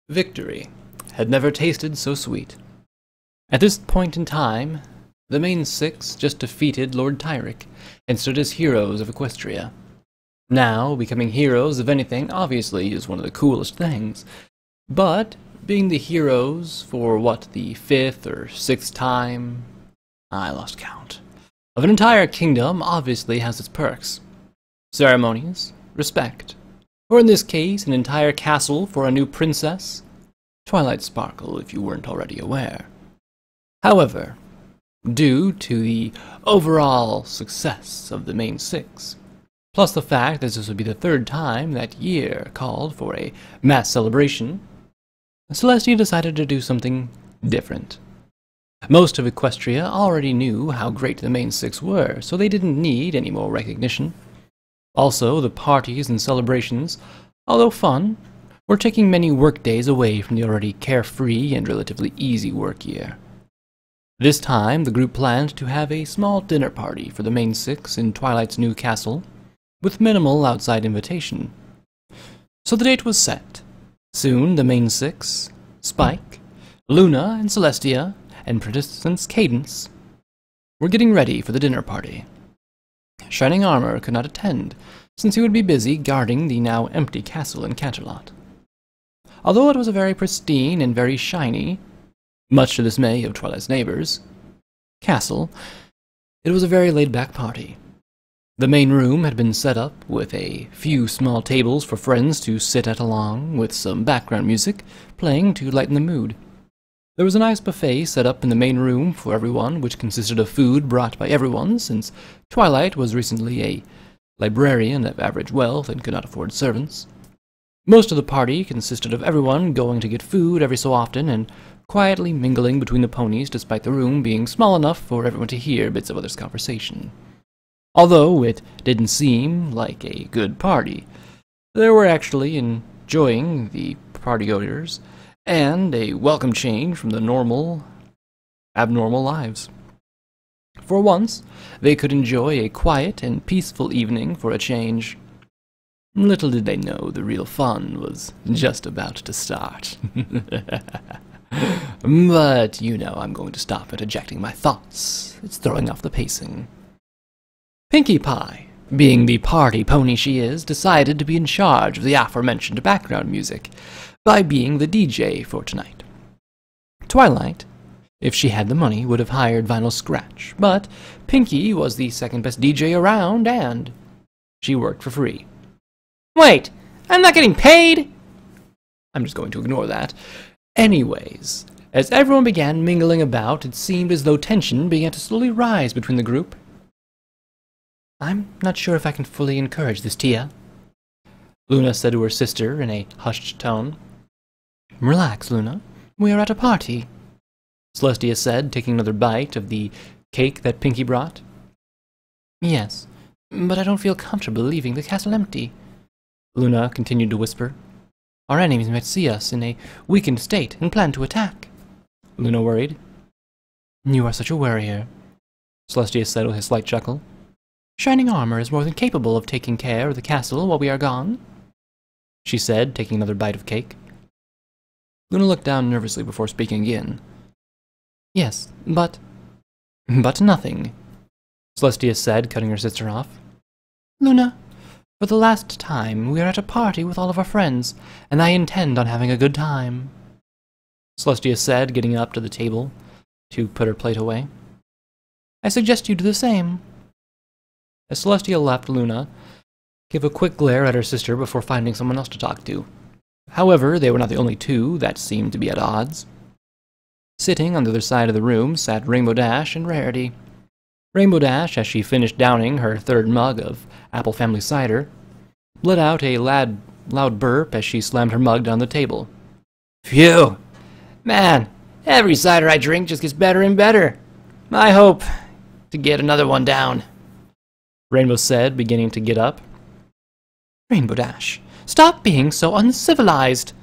Victory had never tasted so sweet. At this point in time, the main six just defeated Lord Tyrick and stood as heroes of Equestria. Now, becoming heroes of anything obviously is one of the coolest things, but being the heroes for the fifth or sixth time, I lost count, of an entire kingdom obviously has its perks. Ceremonies, respect, or in this case, an entire castle for a new princess. Twilight Sparkle, if you weren't already aware. However, due to the overall success of the main six, plus the fact that this would be the third time that year called for a mass celebration, Celestia decided to do something different. Most of Equestria already knew how great the main six were, so they didn't need any more recognition. Also, the parties and celebrations, although fun, were taking many workdays away from the already carefree and relatively easy work year. This time, the group planned to have a small dinner party for the main six in Twilight's new castle, with minimal outside invitation. So the date was set. Soon, the main six, Spike, Luna and Celestia, and participants Cadence, were getting ready for the dinner party. Shining Armor could not attend, since he would be busy guarding the now empty castle in Canterlot. Although it was a very pristine and very shiny, much to the dismay of Twilight's neighbors, castle, it was a very laid-back party. The main room had been set up with a few small tables for friends to sit at along, with some background music playing to lighten the mood. There was a nice buffet set up in the main room for everyone, which consisted of food brought by everyone, since Twilight was recently a librarian of average wealth and could not afford servants. Most of the party consisted of everyone going to get food every so often and quietly mingling between the ponies, despite the room being small enough for everyone to hear bits of others' conversation. Although it didn't seem like a good party, they were actually enjoying the party odors and a welcome change from the abnormal lives. For once, they could enjoy a quiet and peaceful evening for a change. Little did they know the real fun was just about to start. But, I'm going to stop interjecting my thoughts. It's throwing off the pacing. Pinkie Pie, being the party pony she is, decided to be in charge of the aforementioned background music by being the DJ for tonight. Twilight, if she had the money, would have hired Vinyl Scratch, but Pinkie was the second best DJ around, and she worked for free. Wait, I'm not getting paid? I'm just going to ignore that. Anyways, as everyone began mingling about, it seemed as though tension began to slowly rise between the group. I'm not sure if I can fully encourage this, Tia, Luna said to her sister in a hushed tone. Relax, Luna. We are at a party, Celestia said, taking another bite of the cake that Pinkie brought. Yes, but I don't feel comfortable leaving the castle empty, Luna continued to whisper. Our enemies might see us in a weakened state and plan to attack, Luna worried. You are such a worrier, Celestia said with a slight chuckle. Shining Armor is more than capable of taking care of the castle while we are gone, she said, taking another bite of cake. Luna looked down nervously before speaking again. Yes, but nothing, Celestia said, cutting her sister off. Luna, for the last time, we are at a party with all of our friends, and I intend on having a good time, Celestia said, getting up to the table to put her plate away. I suggest you do the same. As Celestia left, Luna gave a quick glare at her sister before finding someone else to talk to. However, they were not the only two that seemed to be at odds. Sitting on the other side of the room sat Rainbow Dash and Rarity. Rainbow Dash, as she finished downing her third mug of apple family cider, let out a loud burp as she slammed her mug down the table. Phew! Man, every cider I drink just gets better and better. I hope to get another one down, Rainbow said, beginning to get up. Rainbow Dash, stop being so uncivilized.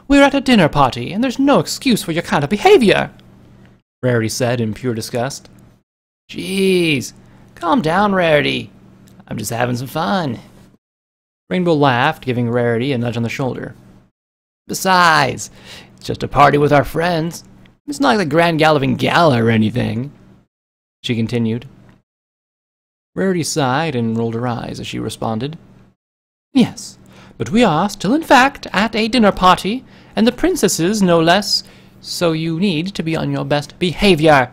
We're at a dinner party, and there's no excuse for your kind of behavior, Rarity said in pure disgust. Jeez, calm down, Rarity. I'm just having some fun. Rainbow laughed, giving Rarity a nudge on the shoulder. Besides, it's just a party with our friends. It's not like the Grand Galloping Gala or anything, she continued. Rarity sighed and rolled her eyes as she responded. Yes, but we are still in fact at a dinner party, and the princesses no less, so you need to be on your best behavior,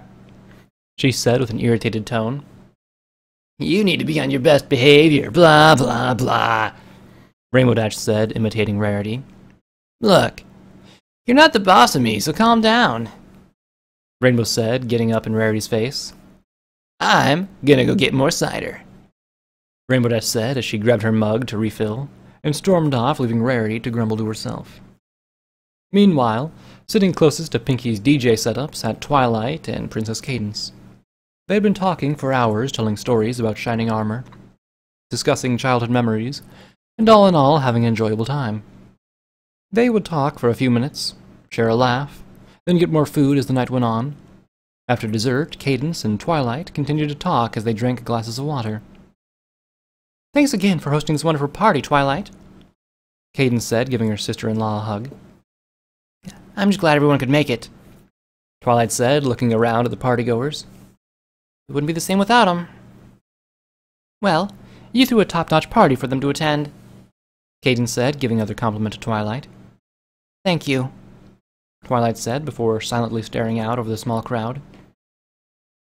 she said with an irritated tone. You need to be on your best behavior, blah, blah, blah, Rainbow Dash said, imitating Rarity. Look, you're not the boss of me, so calm down, Rainbow said, getting up in Rarity's face. I'm gonna go get more cider, Rainbow Dash said as she grabbed her mug to refill and stormed off, leaving Rarity to grumble to herself. Meanwhile, sitting closest to Pinky's DJ setup sat Twilight and Princess Cadence. They had been talking for hours, telling stories about shining armor, discussing childhood memories, and all in all having an enjoyable time. They would talk for a few minutes, share a laugh, then get more food as the night went on. After dessert, Cadence and Twilight continued to talk as they drank glasses of water. Thanks again for hosting this wonderful party, Twilight, Cadence said, giving her sister-in-law a hug. I'm just glad everyone could make it, Twilight said, looking around at the partygoers. It wouldn't be the same without 'em. Well, you threw a top-notch party for them to attend, Cadence said, giving another compliment to Twilight. Thank you, Twilight said before silently staring out over the small crowd.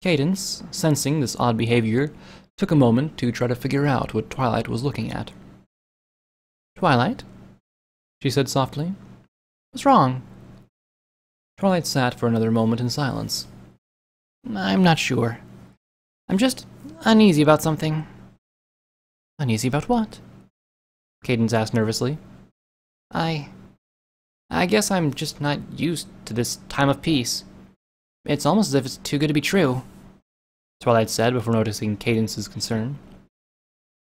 Cadence, sensing this odd behavior, took a moment to try to figure out what Twilight was looking at. Twilight? She said softly. What's wrong? Twilight sat for another moment in silence. I'm not sure. I'm just uneasy about something. Uneasy about what? Cadence asked nervously. I guess I'm just not used to this time of peace. It's almost as if it's too good to be true, Twilight said before noticing Cadence's concern.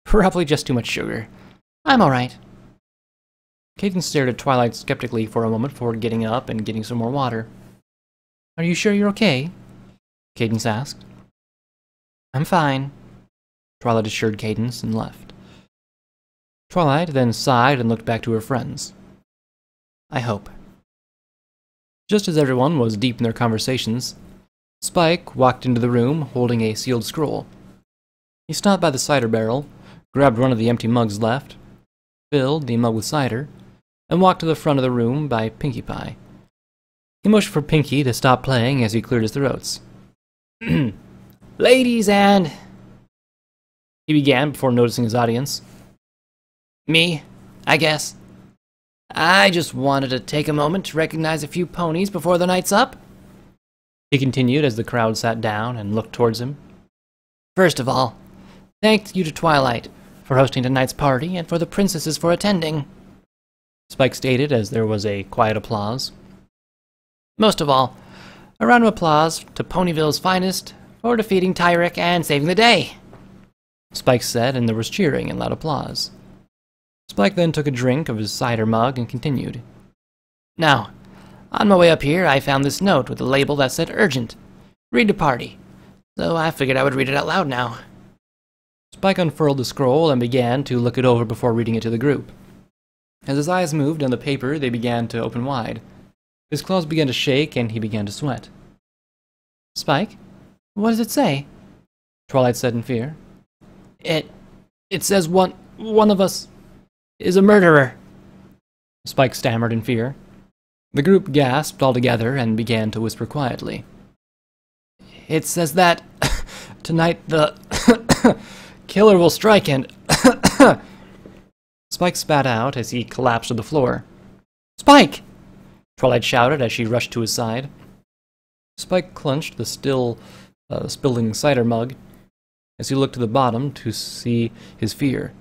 Probably just too much sugar. I'm all right. Cadence stared at Twilight skeptically for a moment before getting up and getting some more water. Are you sure you're okay? Cadence asked. I'm fine, Twilight assured Cadence and left. Twilight then sighed and looked back to her friends. I hope. Just as everyone was deep in their conversations, Spike walked into the room holding a sealed scroll. He stopped by the cider barrel, grabbed one of the empty mugs left, filled the mug with cider, and walked to the front of the room by Pinkie Pie. He motioned for Pinkie to stop playing as he cleared his throats. Ladies and... he began before noticing his audience. Me, I guess. I just wanted to take a moment to recognize a few ponies before the night's up, he continued as the crowd sat down and looked towards him. First of all, thank you to Twilight for hosting tonight's party and for the princesses for attending, Spike stated as there was a quiet applause. Most of all, a round of applause to Ponyville's finest for defeating Tyrek and saving the day, Spike said, and there was cheering and loud applause. Spike then took a drink of his cider mug and continued. Now, on my way up here, I found this note with a label that said urgent. Read to party. So I figured I would read it out loud now. Spike unfurled the scroll and began to look it over before reading it to the group. As his eyes moved on the paper, they began to open wide. His claws began to shake and he began to sweat. Spike, what does it say? Twilight said in fear. It says one of us is a murderer, Spike stammered in fear. The group gasped all together and began to whisper quietly. It says that tonight the killer will strike and... Spike spat out as he collapsed to the floor. Spike! Twilight shouted as she rushed to his side. Spike clenched the still spilling cider mug as he looked to the bottom to see his fear.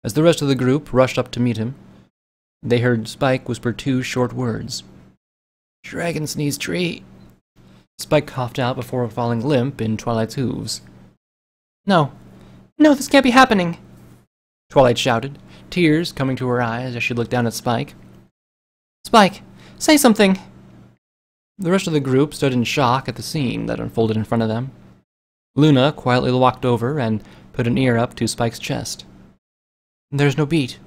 As the rest of the group rushed up to meet him, they heard Spike whisper two short words. Dragon sneeze tree. Spike coughed out before falling limp in Twilight's hooves. No, this can't be happening, Twilight shouted, tears coming to her eyes as she looked down at Spike. Spike, say something! The rest of the group stood in shock at the scene that unfolded in front of them. Luna quietly walked over and put an ear up to Spike's chest. There's no beat,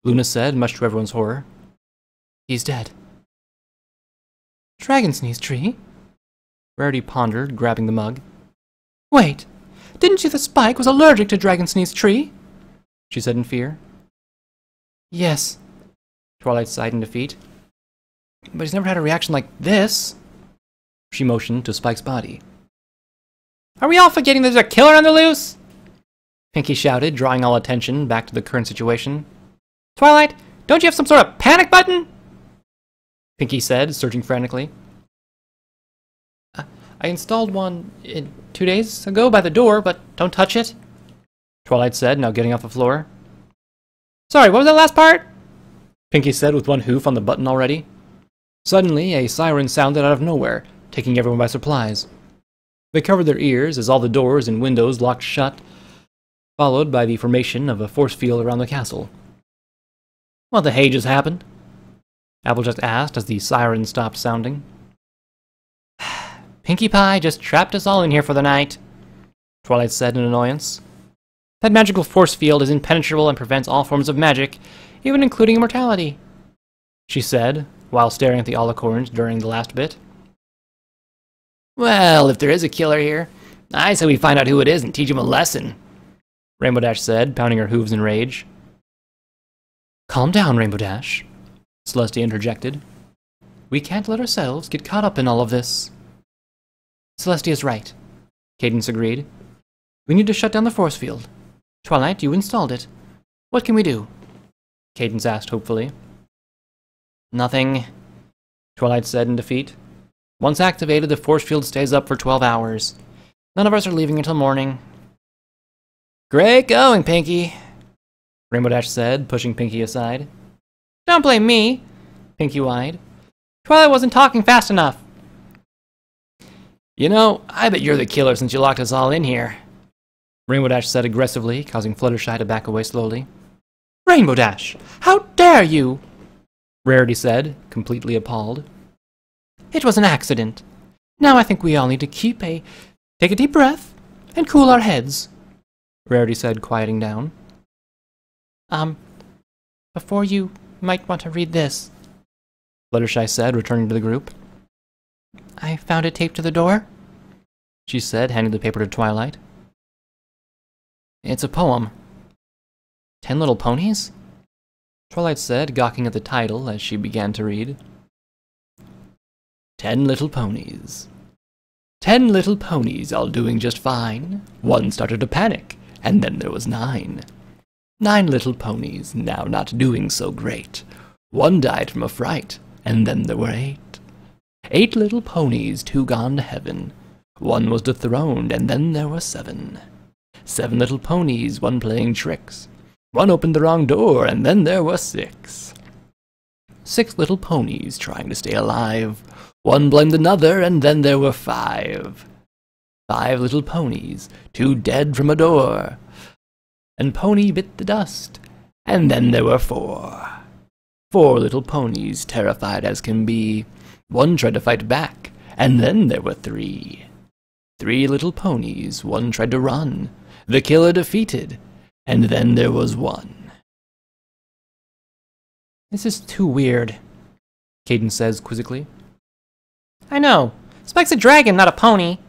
Luna said, much to everyone's horror. He's dead. Dragon Sneeze Tree? Rarity pondered, grabbing the mug. Wait, didn't you say the Spike was allergic to Dragon Sneeze Tree? She said in fear. Yes, Twilight sighed in defeat. But he's never had a reaction like this. She motioned to Spike's body. Are we all forgetting there's a killer on the loose? Pinky shouted, drawing all attention back to the current situation. Twilight, don't you have some sort of panic button? Pinky said, searching frantically. I installed one 2 days ago by the door, but don't touch it. Twilight said, now getting off the floor. Sorry, what was that last part? Pinky said with one hoof on the button already. Suddenly, a siren sounded out of nowhere, taking everyone by surprise. They covered their ears as all the doors and windows locked shut, followed by the formation of a force field around the castle. What the hay just happened? Applejack asked as the siren stopped sounding. Pinkie Pie just trapped us all in here for the night, Twilight said in annoyance. That magical force field is impenetrable and prevents all forms of magic, even including immortality, she said, while staring at the alicorns during the last bit. Well, if there is a killer here, I say we find out who it is and teach him a lesson, Rainbow Dash said, pounding her hooves in rage. Calm down, Rainbow Dash, Celestia interjected. We can't let ourselves get caught up in all of this. Celestia's right, Cadence agreed. We need to shut down the force field. Twilight, you installed it. What can we do? Cadence asked hopefully. Nothing, Twilight said in defeat. Once activated, the force field stays up for 12 hours. None of us are leaving until morning. Great going, Pinky, Rainbow Dash said, pushing Pinky aside. Don't blame me, Pinky whined. Twilight wasn't talking fast enough. You know, I bet you're the killer since you locked us all in here, Rainbow Dash said aggressively, causing Fluttershy to back away slowly. Rainbow Dash, how dare you? Rarity said, completely appalled. It was an accident. Now I think we all need to take a deep breath and cool our heads, Rarity said, quieting down. Before you might want to read this, Fluttershy said, returning to the group. I found it taped to the door, she said, handing the paper to Twilight. It's a poem. 10 Little Ponies? Twilight said, gawking at the title as she began to read. 10 little ponies. 10 little ponies, all doing just fine. One started to panic, and then there was 9. 9 little ponies, now not doing so great. One died from a fright, and then there were 8. 8 little ponies, 2 gone to heaven. One was dethroned, and then there were 7. 7 little ponies, 1 playing tricks. One opened the wrong door, and then there were 6. 6 little ponies trying to stay alive. One blamed another, and then there were 5. 5 little ponies, 2 dead from a door. And Pony bit the dust, and then there were 4. 4 little ponies, terrified as can be. One tried to fight back, and then there were 3. 3 little ponies, 1 tried to run. The killer defeated, and then there was 1. This is too weird, Cadence says quizzically. I know. Spike's a dragon, not a pony,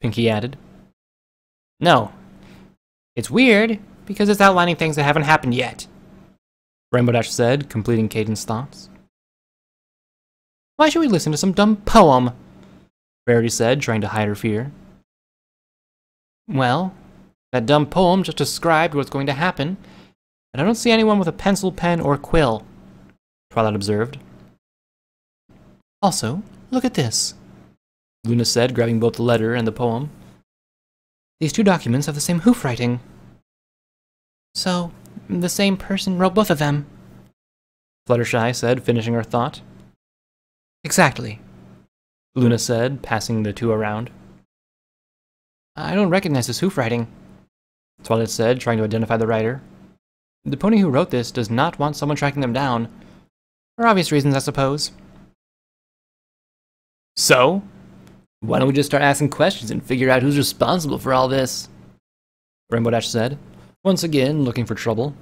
Pinky added. No. It's weird, because it's outlining things that haven't happened yet, Rainbow Dash said, completing Cadence's thoughts. Why should we listen to some dumb poem? Rarity said, trying to hide her fear. Well, that dumb poem just described what's going to happen, and I don't see anyone with a pencil, pen, or quill, Twilight observed. Also, look at this, Luna said, grabbing both the letter and the poem. These 2 documents have the same hoof writing. So, the same person wrote both of them, Fluttershy said, finishing her thought. Exactly, Luna said, passing the 2 around. I don't recognize this hoof writing, Twilight said, trying to identify the writer. The pony who wrote this does not want someone tracking them down. For obvious reasons, I suppose. So, why don't we just start asking questions and figure out who's responsible for all this? Rainbow Dash said, once again looking for trouble.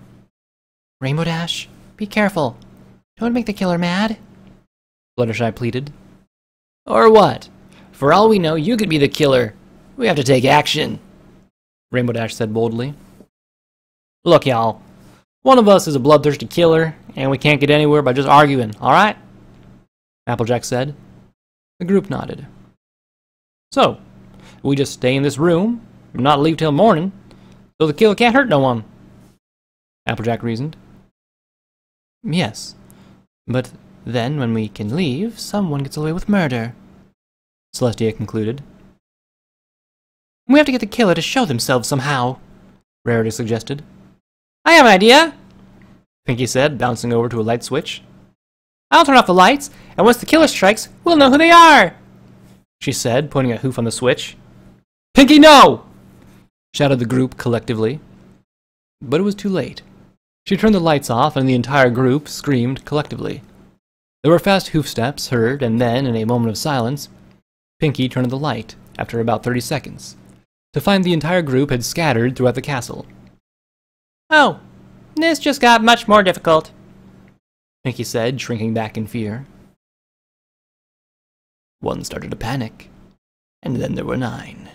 Rainbow Dash, be careful, Don't make the killer mad, Fluttershy pleaded. Or what? For all we know, you could be the killer. We have to take action, Rainbow Dash said boldly. Look, y'all. One of us is a bloodthirsty killer, and we can't get anywhere by just arguing, alright? Applejack said. The group nodded. So, we just stay in this room and not leave till morning, so the killer can't hurt no one, Applejack reasoned. Yes, but then when we can leave, someone gets away with murder, Celestia concluded. We have to get the killer to show themselves somehow, Rarity suggested. I have an idea, Pinky said, bouncing over to a light switch. I'll turn off the lights, and once the killer strikes, we'll know who they are, she said, pointing a hoof on the switch. Pinky, no! Shouted the group collectively. But it was too late. She turned the lights off, and the entire group screamed collectively. There were fast hoof steps heard, and then, in a moment of silence, Pinky turned the light, after about 30 seconds, to find the entire group had scattered throughout the castle. Oh, this just got much more difficult, Pinky said, shrinking back in fear. One started to panic, and then there were 9.